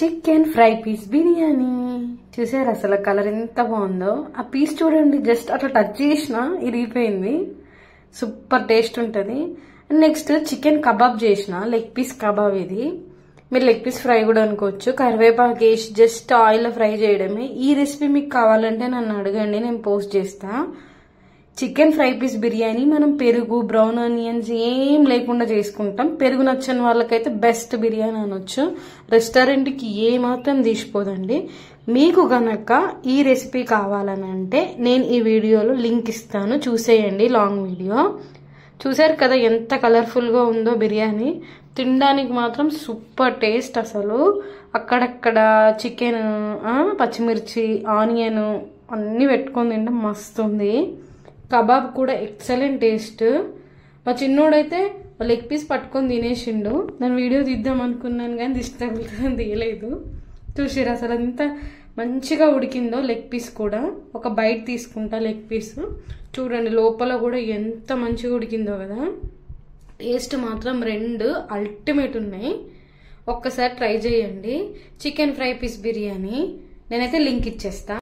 Chicken fry piece biryani చూసారు అసలు colour ఎంత బాగుందో. ఆ పీస్ చూడండి, జస్ట్ అట్లా టచ్ చేసినా ఇరిగిపోయింది. సూపర్ టేస్ట్ ఉంటుంది. నెక్స్ట్ చికెన్ కబాబ్ చేసిన, లెగ్ పీస్ కబాబ్. ఇది మీరు లెగ్ పీస్ ఫ్రై కూడా అనుకోవచ్చు. కరివేపాకు వేసి జస్ట్ ఆయిల్ ఫ్రై చేయడమే. ఈ రెసిపీ మీకు కావాలంటే నన్ను అడగండి, నేను పోస్ట్ చేస్తా. చికెన్ ఫ్రై పీస్ బిర్యానీ మనం పెరుగు, బ్రౌన్ ఆనియన్స్ ఏం లేకుండా చేసుకుంటాం. పెరుగు నచ్చని వాళ్ళకైతే బెస్ట్ బిర్యానీ అనొచ్చు. రెస్టారెంట్కి ఏమాత్రం తీసిపోదండి. మీకు గనక ఈ రెసిపీ కావాలని అంటే నేను ఈ వీడియోలో లింక్ ఇస్తాను, చూసేయండి. లాంగ్ వీడియో చూసారు కదా ఎంత కలర్ఫుల్గా ఉందో బిర్యానీ. తినడానికి మాత్రం సూపర్ టేస్ట్. అసలు అక్కడక్కడ చికెన్, పచ్చిమిర్చి, ఆనియన్ అన్నీ పెట్టుకొని తింటే మస్తు ఉంది. కబాబ్ కూడా ఎక్సలెంట్ టేస్ట్. మా చిన్నోడైతే లెగ్ పీస్ పట్టుకొని తినేసిండు. నేను వీడియో తీద్దాం అనుకున్నాను కానీ దిష్టి తగులుతుందని తీయలేదు. చూసిరు అసలు ఎంత మంచిగా ఉడికిందో లెగ్ పీస్ కూడా. ఒక బైట్ తీసుకుంటా లెగ్ పీస్. చూడండి లోపల కూడా ఎంత మంచిగా ఉడికిందో కదా. టేస్ట్ మాత్రం రెండు అల్టిమేట్ ఉన్నాయి. ఒక్కసారి ట్రై చేయండి చికెన్ ఫ్రై పీస్ బిర్యానీ. నేనైతే లింక్ ఇచ్చేస్తా.